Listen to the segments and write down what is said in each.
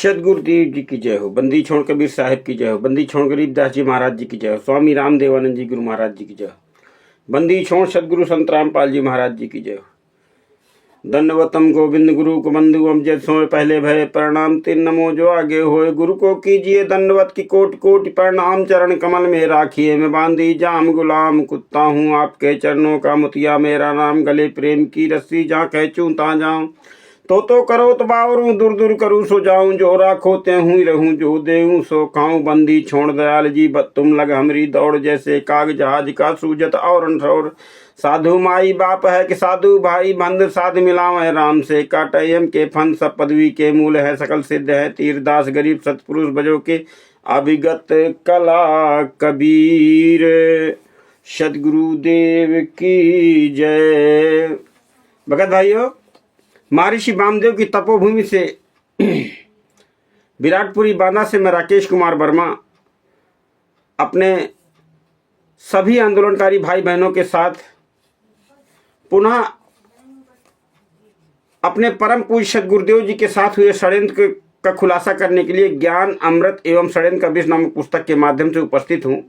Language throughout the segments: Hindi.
सदगुरुदेव जी की जय हो। बंदी छोड़ कबीर साहिब की जय हो। बंदी छोड़ गरीबदास जी महाराज जी की जय हो। स्वामी राम देवानंद जी गुरु महाराज जी की जय हो। बंदी छोड़ सदगुरु संत रामपाल जी महाराज जी की जय हो। दंडवतम गोविंद गुरु को बंधु अमजद सोए पहले भय प्रणाम तिन नमो जो आगे होए। गुरु को कीजिए दंडवत की कोटि कोटि प्रणाम। चरण कमल में राखिए मैं बांधी जाम गुलाम। कुत्ता हूँ आपके चरणों का मुतिया मेरा नाम। गले प्रेम की रस्सी जहाँ कहचूं ता जाऊं। तो करो तो बावरूं दूर दूर करूं सो जाऊं। जो राखो ते हूँ रहूं जो देऊं सो खाऊं। बंदी छोड़ दयाल जी तुम लग हमरी दौड़। जैसे काग जहाज का सूजत और ठौर। साधु माई बाप है कि साधु भाई बंद। साध मिलाव है राम से काटयम के फन। सब पदवी के मूल है सकल सिद्ध है। तीरदास गरीब सतपुरुष बजो के अभिगत कला कबीर। सदगुरुदेव की जय। भगत भाइयों, महर्षि वामदेव की तपोभूमि से विराटपुरी बांदा से मैं राकेश कुमार वर्मा अपने सभी आंदोलनकारी भाई बहनों के साथ पुनः अपने परम पूज्य सदगुरुदेव जी के साथ हुए षड्यंत्र का खुलासा करने के लिए ज्ञान अमृत एवं षड्यंत्र का विष नामक पुस्तक के माध्यम से उपस्थित हूँ।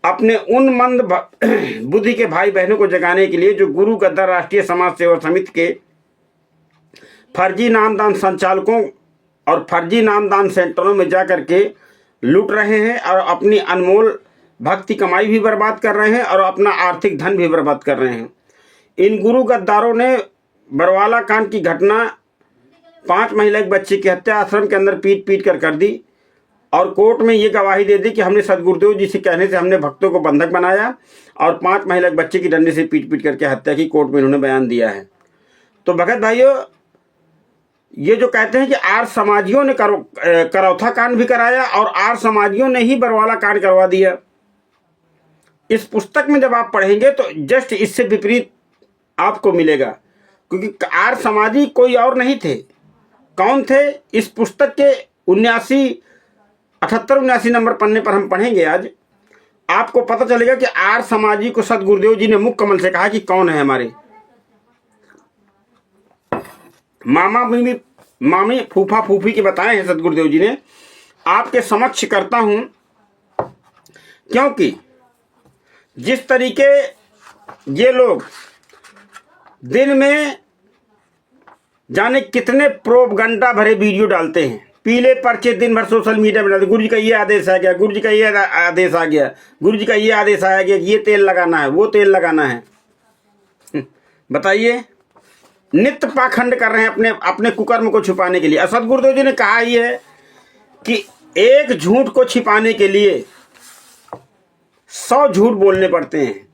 अपने उन मंद बुद्धि के भाई बहनों को जगाने के लिए जो गुरु गद्दार राष्ट्रीय समाज सेवा समिति के फर्जी नामदान संचालकों और फर्जी नामदान सेंटरों में जाकर के लूट रहे हैं और अपनी अनमोल भक्ति कमाई भी बर्बाद कर रहे हैं और अपना आर्थिक धन भी बर्बाद कर रहे हैं। इन गुरु गद्दारों ने बरवाला कांड की घटना 5 महिला एक बच्चे की हत्या आश्रम के अंदर पीट पीट कर दी और कोर्ट में ये गवाही दे दी कि हमने सदगुरुदेव जी से कहने से हमने भक्तों को बंधक बनाया और 5 महिला एक बच्चे की डंडे से पीट पीट करके हत्या की। कोर्ट में इन्होंने बयान दिया है। तो भगत भाइयों, ये जो कहते हैं कि आर समाजियों ने करौथा कांड भी कराया और आर समाजियों ने ही बरवाला कांड करवा दिया, इस पुस्तक में जब आप पढ़ेंगे तो जस्ट इससे विपरीत आपको मिलेगा। क्योंकि आर समाजी कोई और नहीं थे। कौन थे? इस पुस्तक के 78-79 नंबर पन्ने पर हम पढ़ेंगे आज, आपको पता चलेगा कि आर समाजी को सदगुरुदेव जी ने मुख कमल से कहा कि कौन है हमारे मामी फूफा फूफी के बताए हैं सदगुरुदेव जी ने। आपके समक्ष करता हूं, क्योंकि जिस तरीके ये लोग दिन में जाने कितने प्रोपगंडा भरे वीडियो डालते हैं, पीले पर्चे दिन भर सोशल मीडिया में डालते। गुरु जी का ये आदेश आ गया, गुरु जी का ये आदेश आ गया, गुरु जी का ये आदेश आया गया, ये तेल लगाना है, वो तेल लगाना है। बताइए, नित्य पाखंड कर रहे हैं अपने कुकर्म को छुपाने के लिए। सदगुरुदेव जी ने कहा ही है कि एक झूठ को छिपाने के लिए 100 झूठ बोलने पड़ते हैं।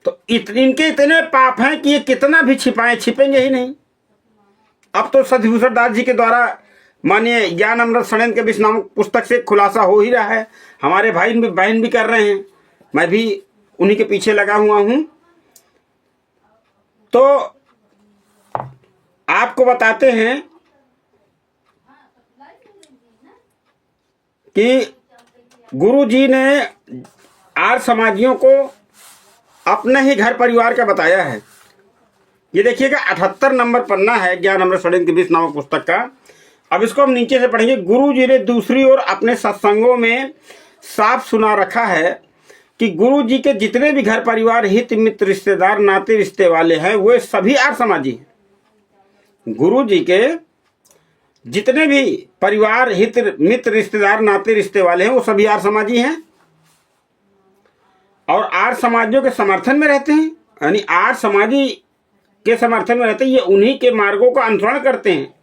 तो इनके इतने पाप हैं कि ये कितना भी छिपाएं छिपेंगे ही नहीं। अब तो सत्यभूषण दास जी के द्वारा मानिए ज्ञान अमृत षड्यंत्र के विष नामक पुस्तक से खुलासा हो ही रहा है। हमारे भाई बहन भी कर रहे हैं, मैं भी उन्हीं के पीछे लगा हुआ हूं। तो आपको बताते हैं कि गुरु जी ने आर समाजियों को अपने ही घर परिवार का बताया है। ये देखिएगा 78 नंबर पन्ना है ज्ञान अमृत षड्यंत्र के विष नामक पुस्तक का। अब इसको हम नीचे से पढ़ेंगे। गुरु जी ने दूसरी ओर अपने सत्संगों में साफ सुना रखा है कि गुरु जी के जितने भी घर परिवार हित मित्र रिश्तेदार नाते रिश्ते वाले हैं वे सभी आर समाजी हैं। गुरु जी के जितने भी परिवार हित मित्र रिश्तेदार नाते रिश्ते वाले हैं वो सभी आर समाजी हैं और आर समाजियों के समर्थन में रहते हैं। यानी आर समाजी के समर्थन में रहते हैं, ये उन्हीं के मार्गों का अनुसरण करते हैं।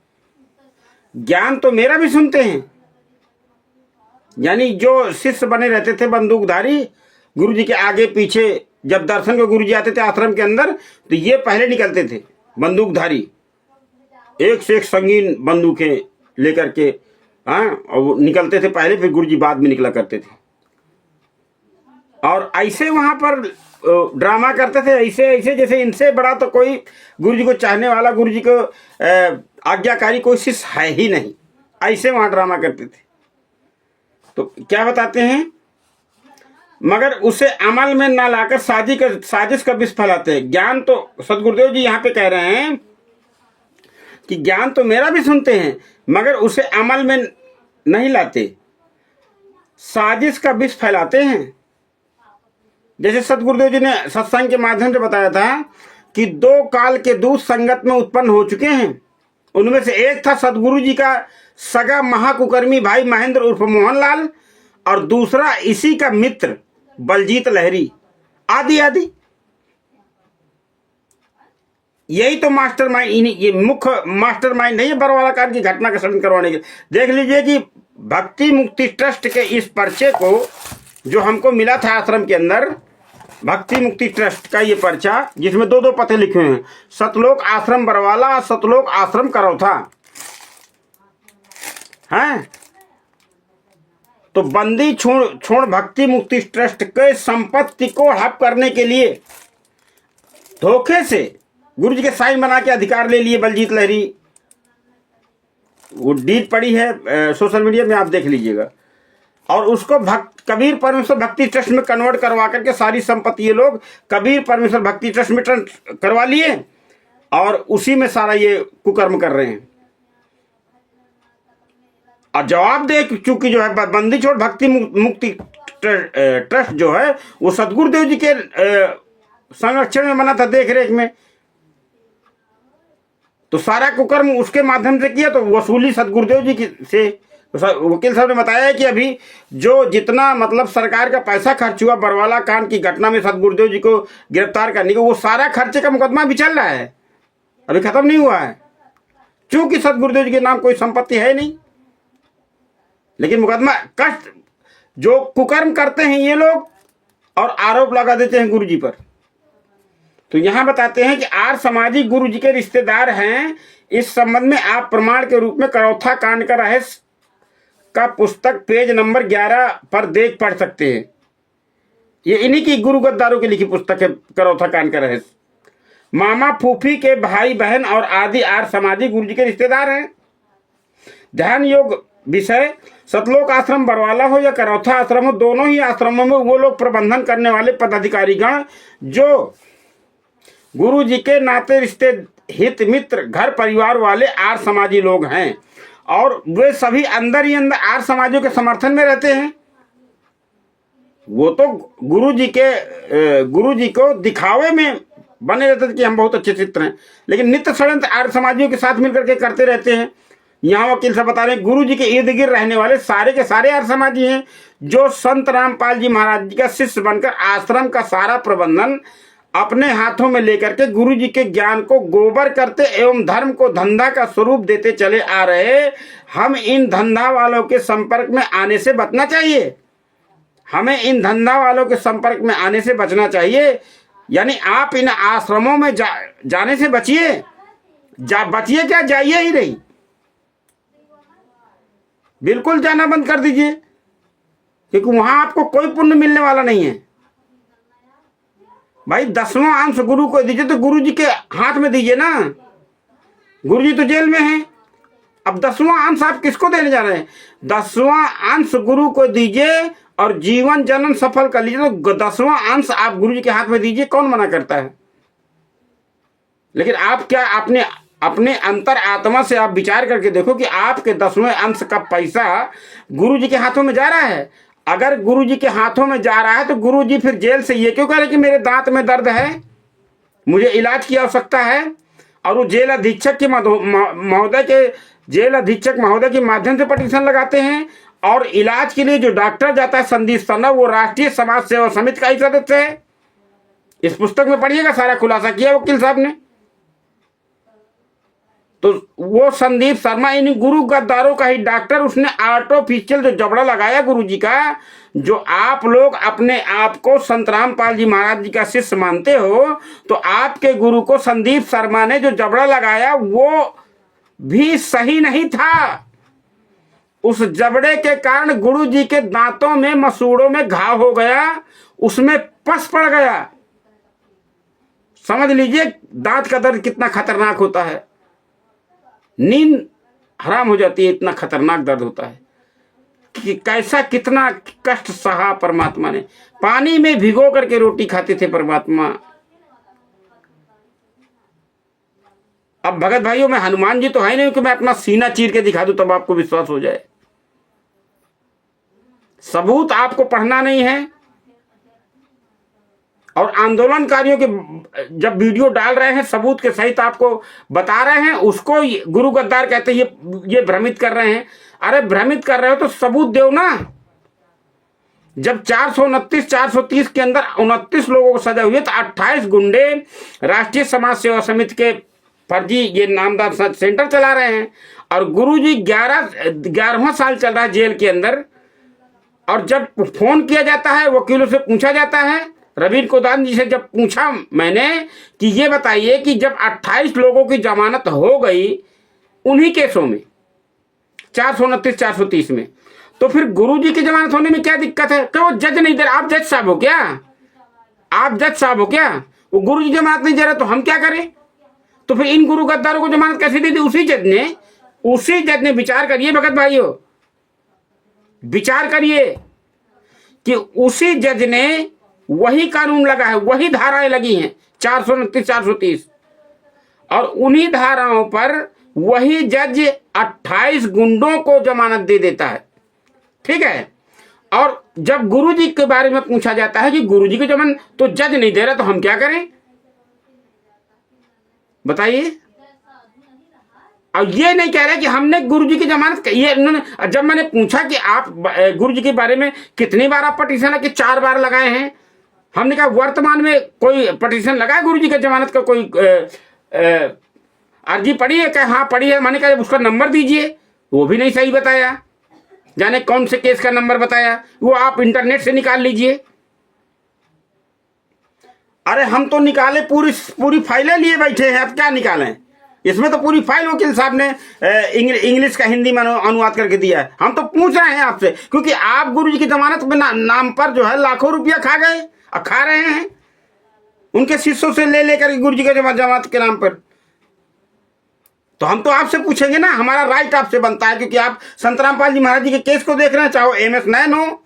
ज्ञान तो मेरा भी सुनते हैं। यानी जो शिष्य बने रहते थे बंदूकधारी, गुरु जी के आगे पीछे जब दर्शन को गुरु जी आते थे आश्रम के अंदर तो ये पहले निकलते थे बंदूकधारी, एक से एक संगीन बंदूकें लेकर के। और वो निकलते थे पहले, फिर गुरु जी बाद में निकला करते थे और ऐसे वहां पर ड्रामा करते थे, ऐसे ऐसे जैसे इनसे बड़ा तो कोई गुरु जी को चाहने वाला, गुरु जी को आज्ञाकारी कोई शिष्य है ही नहीं। ऐसे वहां ड्रामा करते थे। तो क्या बताते हैं, मगर उसे अमल में ना लाकर साजिश का विष फैलाते हैं। ज्ञान तो सदगुरुदेव जी यहाँ पे कह रहे हैं कि ज्ञान तो मेरा भी सुनते हैं मगर उसे अमल में नहीं लाते, साजिश का विष फैलाते हैं। जैसे सतगुरुदेव जी ने सत्संग के माध्यम से बताया था कि 2 काल के दूत संगत में उत्पन्न हो चुके हैं। उनमें से एक था सतगुरु जी का सगा महाकुकर्मी भाई महेंद्र उर्फ मोहनलाल, और दूसरा इसी का मित्र बलजीत लहरी आदि आदि। यही तो मास्टरमाइंड, ये मुख्य मास्टरमाइंड है ये बरवाला कांड की घटना का श्रवण करवाने के। देख लीजिए कि भक्ति मुक्ति ट्रस्ट के इस पर्चे को जो हमको मिला था आश्रम के अंदर, भक्ति मुक्ति ट्रस्ट का ये पर्चा जिसमें 2 पते लिखे हुए हैं, सतलोक आश्रम बरवाला और सतलोक आश्रम करौथा हैं। तो बंदी छोड़ भक्ति मुक्ति ट्रस्ट के संपत्ति को हड़प करने के लिए धोखे से गुरु जी के साइन बना के अधिकार ले लिए बलजीत लहरी। वो डीड पड़ी है सोशल मीडिया में, आप देख लीजिएगा। और उसको कबीर परमेश्वर भक्ति ट्रस्ट में कन्वर्ट करवा करके सारी संपत्ति ये लोग कबीर परमेश्वर भक्ति ट्रस्ट में करवा लिए और उसी में सारा ये कुकर्म कर रहे हैं। और जवाब दे चूंकि जो है बंदी छोड़ भक्ति मुक्ति ट्रस्ट जो है वो सतगुरुदेव जी के संरक्षण में बना था, देख रेख में, तो सारा कुकर्म उसके माध्यम से किया, तो वसूली सतगुरुदेव जी से। वकील साहब ने बताया है कि अभी जो जितना मतलब सरकार का पैसा खर्च हुआ बरवाला कांड की घटना में सतगुरुदेव जी को गिरफ्तार करने को, वो सारा खर्चे का मुकदमा भी चल रहा है, अभी खत्म नहीं हुआ है। क्योंकि सतगुरुदेव जी के नाम कोई संपत्ति है नहीं, लेकिन मुकदमा कष्ट जो कुकर्म करते हैं ये लोग और आरोप लगा देते हैं गुरु जी पर। तो यहां बताते हैं कि आर समाजी गुरु जी के रिश्तेदार हैं। इस संबंध में आप प्रमाण के रूप में करौथा कांड का रहस्य का पुस्तक पेज नंबर 11 पर देख पढ़ सकते हैं। ये इन्हीं की गुरु गद्दारों की लिखी पुस्तक है करौथा कांड का रहस्य। मामा फूफी के भाई बहन और आदि आर समाजी गुरु जी के रिश्तेदार हैं। ध्यान योग विषय सतलोक आश्रम बरवाला हो या करौथा आश्रम हो, दोनों ही आश्रमों में वो लोग प्रबंधन करने वाले पदाधिकारीगण जो गुरु जी के नाते रिश्ते हित मित्र घर परिवार वाले आर समाजी लोग हैं और वे सभी अंदर ही अंदर आर समाजियों के समर्थन में रहते हैं। वो तो गुरु जी को दिखावे में बने रहते थे कि हम बहुत अच्छे चित्र हैं, लेकिन नित्य षड्यंत्र आर समाजियों के साथ मिलकर के करते रहते हैं। यहाँ वकील साहब बता रहे हैं गुरु जी के इर्द गिर्द रहने वाले सारे के सारे आर समाजी हैं जो संत रामपाल जी महाराज जी का शिष्य बनकर आश्रम का सारा प्रबंधन अपने हाथों में लेकर के गुरु जी के ज्ञान को गोबर करते एवं धर्म को धंधा का स्वरूप देते चले आ रहे। हम इन धंधा वालों के संपर्क में आने से बचना चाहिए। हमें इन धंधा वालों के संपर्क में आने से बचना चाहिए। यानी आप इन आश्रमों में जाने से बचिए। बचिए क्या, जाइए ही नहीं, बिल्कुल जाना बंद कर दीजिए, क्योंकि वहां आपको कोई पुण्य मिलने वाला नहीं है। भाई 10वां अंश गुरु को दीजिए तो गुरु जी के हाथ में दीजिए ना। गुरु जी तो जेल में हैं, अब 10वां अंश आप किसको देने जा रहे हैं? 10वां अंश गुरु को दीजिए और जीवन जन्म सफल कर लीजिए। तो 10वां अंश आप गुरु जी के हाथ में दीजिए, कौन मना करता है? लेकिन आप क्या अपने अंतर आत्मा से आप विचार करके देखो कि आपके 10वें अंश का पैसा गुरु जी के हाथों में जा रहा है। अगर गुरु जी के हाथों में जा रहा है तो गुरु जी फिर जेल से ये क्यों कह रहे कि मेरे दांत में दर्द है, मुझे इलाज की आवश्यकता है, और वो जेल अधीक्षक के महोदय के माध्यम से पटिशन लगाते हैं। और इलाज के लिए जो डॉक्टर जाता है संदीप सन्ना, वो राष्ट्रीय समाज सेवा समिति का ही सदस्य है। इस पुस्तक में पढ़िएगा, सारा खुलासा किया वकील साहब ने। तो वो संदीप शर्मा इन गुरु गद्दारों का ही डॉक्टर, उसने आर्टिफिशियल जो जबड़ा लगाया गुरु जी का, जो आप लोग अपने आप को संत रामपाल जी महाराज जी का शिष्य मानते हो, तो आपके गुरु को संदीप शर्मा ने जो जबड़ा लगाया वो भी सही नहीं था। उस जबड़े के कारण गुरु जी के दांतों में मसूड़ों में घाव हो गया, उसमें पस पड़ गया। समझ लीजिए दांत का दर्द कितना खतरनाक होता है, नींद हराम हो जाती है, इतना खतरनाक दर्द होता है कि कैसा कितना कष्ट सहा परमात्मा ने। पानी में भिगो करके रोटी खाते थे परमात्मा। अब भगत भाइयों, मैं हनुमान जी तो है नहीं कि मैं अपना सीना चीर के दिखा दूं तब आपको विश्वास हो जाए। सबूत आपको पढ़ना नहीं है, और आंदोलनकारियों के जब वीडियो डाल रहे हैं सबूत के सहित आपको बता रहे हैं, उसको गुरु गद्दार कहते हैं, ये भ्रमित कर रहे हैं। अरे भ्रमित कर रहे हो तो सबूत दो ना। जब 429 430 के अंदर 29 लोगों को सजा हुई है, तो 28 गुंडे राष्ट्रीय समाज सेवा समिति के फर्जी ये नामदार सेंटर चला रहे हैं, और गुरुजी 11वां साल चल रहा है जेल के अंदर। और जब फोन किया जाता है, वकीलों से पूछा जाता है, रवीन कोदान जी से जब पूछा मैंने कि ये बताइए कि जब 28 लोगों की जमानत हो गई उन्हीं केसों में 429 430 में, तो फिर गुरुजी की जमानत होने में क्या दिक्कत है? क्या वो जज नहीं दे रहा? आप जज साहब हो क्या? आप जज साहब हो क्या? वो गुरुजी जमानत नहीं दे रहा तो हम क्या करें? तो फिर इन गुरु गद्दारों को जमानत कैसे दे दी? उसी जज ने विचार करिए भगत भाइयों, विचार करिए कि उसी जज ने वही कानून लगा है, वही धाराएं लगी हैं 429 430, और उन्हीं धाराओं पर वही जज 28 गुंडों को जमानत दे देता है। ठीक है। और जब गुरुजी के बारे में पूछा जाता है कि गुरुजी की जमानत तो जज नहीं दे रहा, तो हम क्या करें बताइए? और ये नहीं कह रहे कि हमने गुरुजी की जमानत, ये इन्होंने, जब मैंने पूछा कि आप गुरुजी के बारे में कितनी बार आप पटिशन कि 4 बार लगाए हैं, हमने कहा वर्तमान में कोई पटिशन लगा है गुरुजी की जमानत का, कोई अर्जी पड़ी है क्या? हाँ पड़ी है। मैंने कहा उसका नंबर दीजिए, वो भी नहीं सही बताया, जाने कौन से केस का नंबर बताया, वो आप इंटरनेट से निकाल लीजिए। अरे हम तो निकाले, पूरी फाइलें लिए बैठे हैं, अब क्या निकालें? इसमें तो पूरी फाइल वकील साहब ने इंग्लिश का हिंदी में अनुवाद करके दिया है। हम तो पूछ रहे हैं आपसे, क्योंकि आप गुरुजी की जमानत में नाम पर जो है लाखों रुपया खा गए और खा रहे हैं उनके शिष्यों से ले लेकर गुरुजी की जमानत के नाम पर। तो हम तो आपसे पूछेंगे ना, हमारा राइट आपसे बनता है, क्योंकि आप संत रामपाल जी महाराज जी के केस को देख रहे हैं, चाहे वो MS नैन हो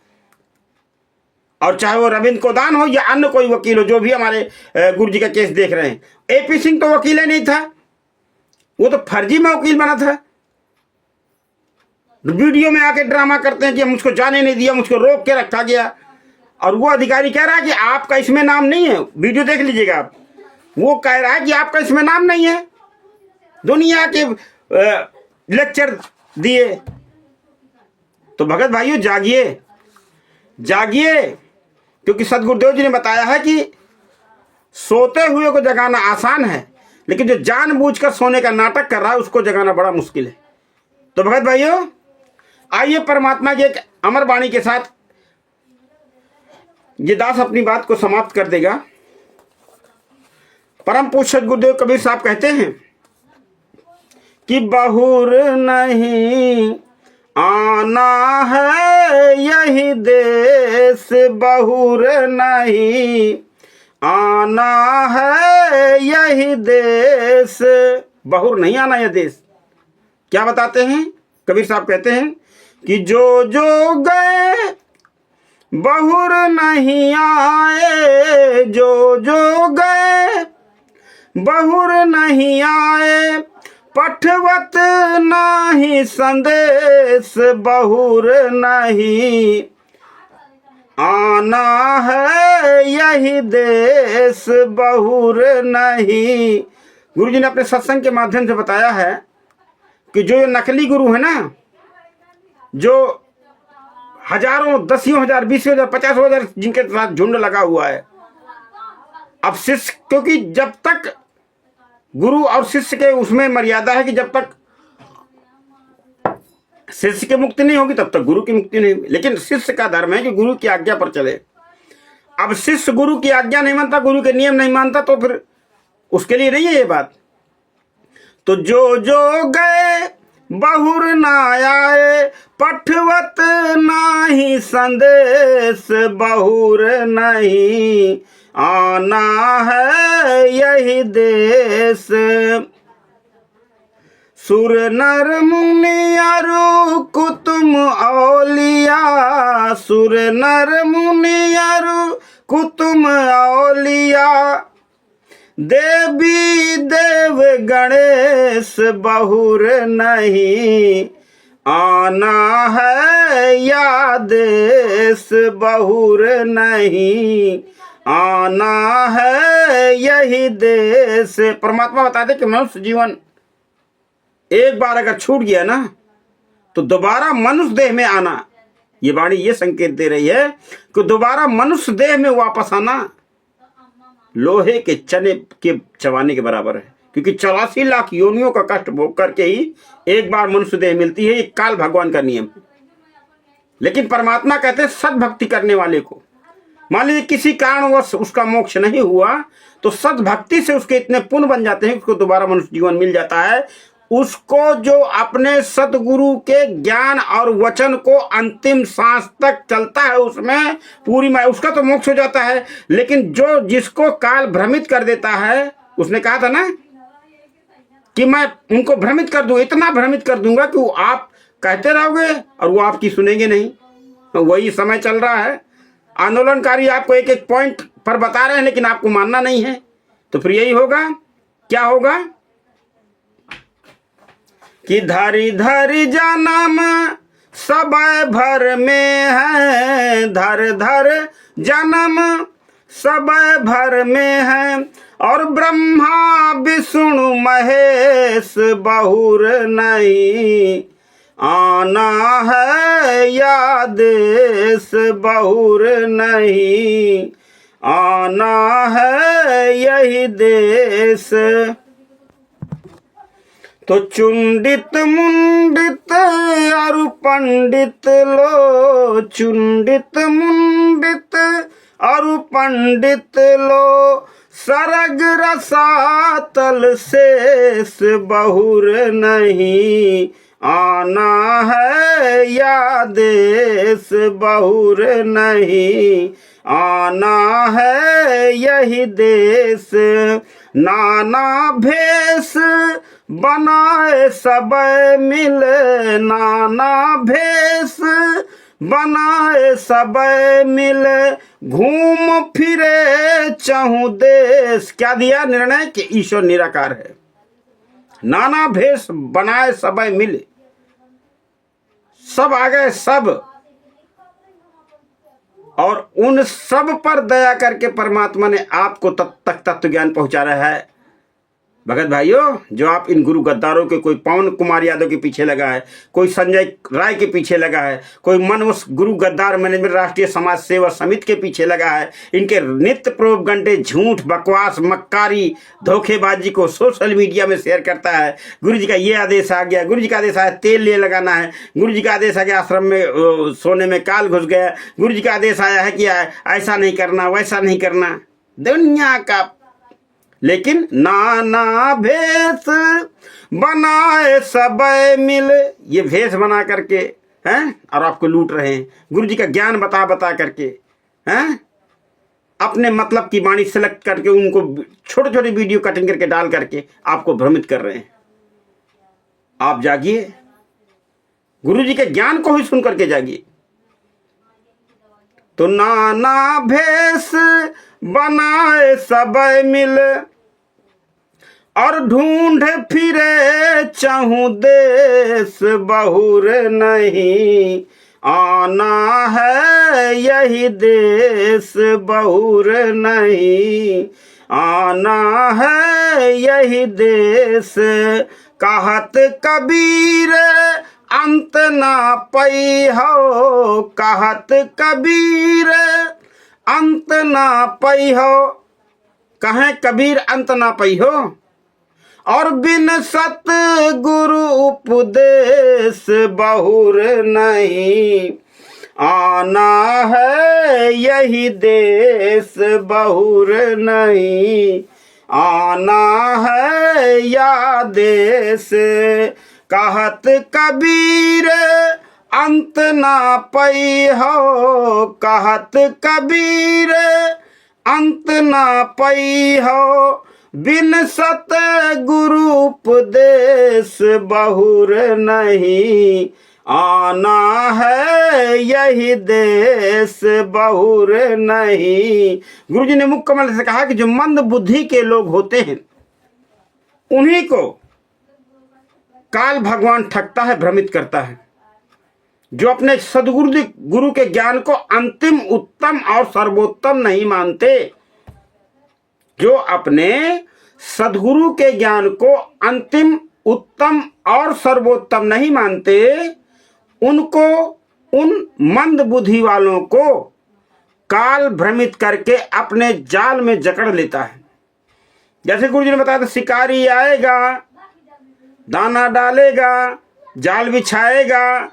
और चाहे वो रविंद्र कोदान हो या अन्य कोई वकील हो, जो भी हमारे गुरुजी का केस देख रहे हैं। AP सिंह तो वकील ही नहीं था, वो तो फर्जी में वकील बना था। वीडियो में आके ड्रामा करते हैं कि मुझको जाने नहीं दिया, मुझको रोक के रखा गया, और वो अधिकारी कह रहा है कि आपका इसमें नाम नहीं है। वीडियो देख लीजिएगा आप, वो कह रहा है कि आपका इसमें नाम नहीं है। दुनिया के लेक्चर दिए। तो भगत भाइयों जागिए, जागिए, क्योंकि सदगुरुदेव जी ने बताया है कि सोते हुए को जगाना आसान है, लेकिन जो जानबूझकर सोने का नाटक कर रहा है उसको जगाना बड़ा मुश्किल है। तो भगत भाइयों आइए परमात्मा की एक अमर वाणी के साथ ये दास अपनी बात को समाप्त कर देगा। परम पूज्य गुरुदेव कबीर साहब कहते हैं कि बहुर नहीं आना है यही देश, बहुर नहीं आना है यही देश, बहुर नहीं आना यह देश। क्या बताते हैं कबीर साहब? कहते हैं कि जो जो गए बहुर नहीं आए, जो जो गए बहुर नहीं आए, पठवत नाही संदेश, बहुर नहीं आना है यही देश, बहुर नहीं। गुरु जी ने अपने सत्संग के माध्यम से बताया है कि जो ये नकली गुरु है ना, जो हजारों, 10,000, 20,000, 50,000 जिनके साथ झुंड लगा हुआ है, अब शिष्य, क्योंकि जब तक गुरु और शिष्य के उसमें मर्यादा है कि जब तक शिष्य की मुक्ति नहीं होगी तब तक गुरु की मुक्ति नहीं होगी। लेकिन शिष्य का धर्म है कि गुरु की आज्ञा पर चले। अब शिष्य गुरु की आज्ञा नहीं मानता, गुरु के नियम नहीं मानता, तो फिर उसके लिए नहीं है ये बात। तो जो जो गए बहुर ना आए, पठवत नाही संदेश, बहुर नहीं आना है यही देश। सुर नर मुनि अरु कुतुम औलिया, सुर नर मुनि अरु कुतुम औलिया, देवी देव गणेश बहुर नहीं, आना है या देश बहुर नहीं, आना है यही देश। परमात्मा बता दे कि मनुष्य जीवन एक बार अगर छूट गया ना तो दोबारा मनुष्य देह में आना, ये वाणी ये संकेत दे रही है कि दोबारा मनुष्य देह में वापस आना लोहे के चने के चबाने के बराबर है, क्योंकि 84 लाख योनियों का कष्ट भोग करके ही एक बार मनुष्य देह मिलती है। ये काल भगवान का नियम। लेकिन परमात्मा कहते हैं सद्भक्ति करने वाले को, मान लीजिए किसी कारणवश उसका मोक्ष नहीं हुआ तो सद्भक्ति से उसके इतने पुण्य बन जाते हैं, उसको दोबारा मनुष्य जीवन मिल जाता है। उसको जो अपने सतगुरु के ज्ञान और वचन को अंतिम सांस तक चलता है उसमें पूरी उसका तो मोक्ष हो जाता है। लेकिन जो जिसको काल भ्रमित कर देता है, उसने कहा था ना कि मैं उनको भ्रमित कर दूंगा, इतना भ्रमित कर दूंगा कि वो आप कहते रहोगे और वो आपकी सुनेंगे नहीं। वही समय चल रहा है। आंदोलनकारी आपको एक एक पॉइंट पर बता रहे हैं लेकिन आपको मानना नहीं है, तो फिर यही होगा। क्या होगा कि धरी धरी जन्म सब भर में है, धर धर जन्म सब भर में है, और ब्रह्मा विष्णु महेश बहुर नहीं, आना है या देश बहुर नहीं, आना है यही देश। तो चुंडित मुंडित और पंडित लो, चुंडित मुंडित और पंडित लो, सरग रसातल शेष बहुर नहीं, आना है या देश बहुर नहीं, आना है यही देश। नाना भेष बनाए सब मिले, नाना भेष बनाए सब मिले, घूम फिरे चहु देश। क्या दिया निर्णय कि ईश्वर निराकार है। नाना भेष बनाए सब मिले, सब आ गए सब, और उन सब पर दया करके परमात्मा ने आपको तब तक तत्व ज्ञान पहुंचा रहा है। भगत भाइयों, जो आप इन गुरु गद्दारों के, कोई पवन कुमार यादव के पीछे लगा है, कोई संजय राय के पीछे लगा है, कोई मन उस गुरु गद्दार मैनेजमेंट राष्ट्रीय समाज सेवा समिति के पीछे लगा है, इनके नित्य प्रोपगंडे, झूठ, बकवास, मक्कारी, धोखेबाजी को सोशल मीडिया में शेयर करता है। गुरु जी का ये आदेश आ गया, गुरु जी का आदेश आया तेल ले लगाना है, गुरु जी का आदेश आ गया आश्रम में सोने में काल घुस गया, गुरु जी का आदेश आया है कि ऐसा नहीं करना, वैसा नहीं करना, दुनिया का। लेकिन नाना भेष बनाए सब मिले, ये भेष बना करके हैं और आपको लूट रहे हैं। गुरु जी का ज्ञान बता बता करके हैं, अपने मतलब की वाणी सेलेक्ट करके उनको छोटे छोटे वीडियो कटिंग करके डाल करके आपको भ्रमित कर रहे हैं। आप जागिए, गुरु जी के ज्ञान को ही सुन करके जागिए। तो नाना भेष बनाए सब मिले, और ढूंढ फिरे चहु देश बहुर नहीं, आना है यही देश बहुर नहीं, आना है यही देश। कहत कबीर अंत ना पई हो, कहत कबीर अंत ना पई हो, कहें कबीर अंत ना पई हो, और बिन सत गुरु उपदेश बहुर नहीं, आना है यही देश बहुर नहीं, आना है या देश। कहत कबीर अंत ना पई हो, कहत कबीर अंत ना पई हो, बिन सत गुरु उपदेश बहुर नहीं, आना है यही देश बहुर नहीं। गुरु जी ने मुख कमल से कहा कि जो मंद बुद्धि के लोग होते हैं उन्हीं को काल भगवान ठगता है, भ्रमित करता है। जो अपने गुरु के ज्ञान को अंतिम, उत्तम और सर्वोत्तम नहीं मानते, जो अपने सदगुरु के ज्ञान को अंतिम, उत्तम और सर्वोत्तम नहीं मानते, उनको, उन मंद बुद्धि वालों को काल भ्रमित करके अपने जाल में जकड़ लेता है। जैसे गुरु जी ने बताया था, शिकारी आएगा, दाना डालेगा, जाल बिछाएगा,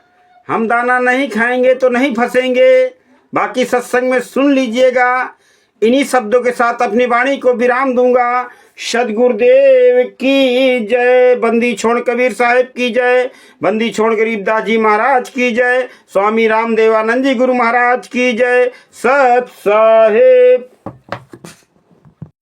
हम दाना नहीं खाएंगे तो नहीं फंसेंगे, बाकी सत्संग में सुन लीजिएगा। इन्हीं शब्दों के साथ अपनी वाणी को विराम दूंगा। सदगुरुदेव की जय, बंदी छोड़ कबीर साहिब की जय, बंदी छोड़ गरीबदास जी महाराज की जय, स्वामी रामदेवानंद जी गुरु महाराज की जय। सत साहिब।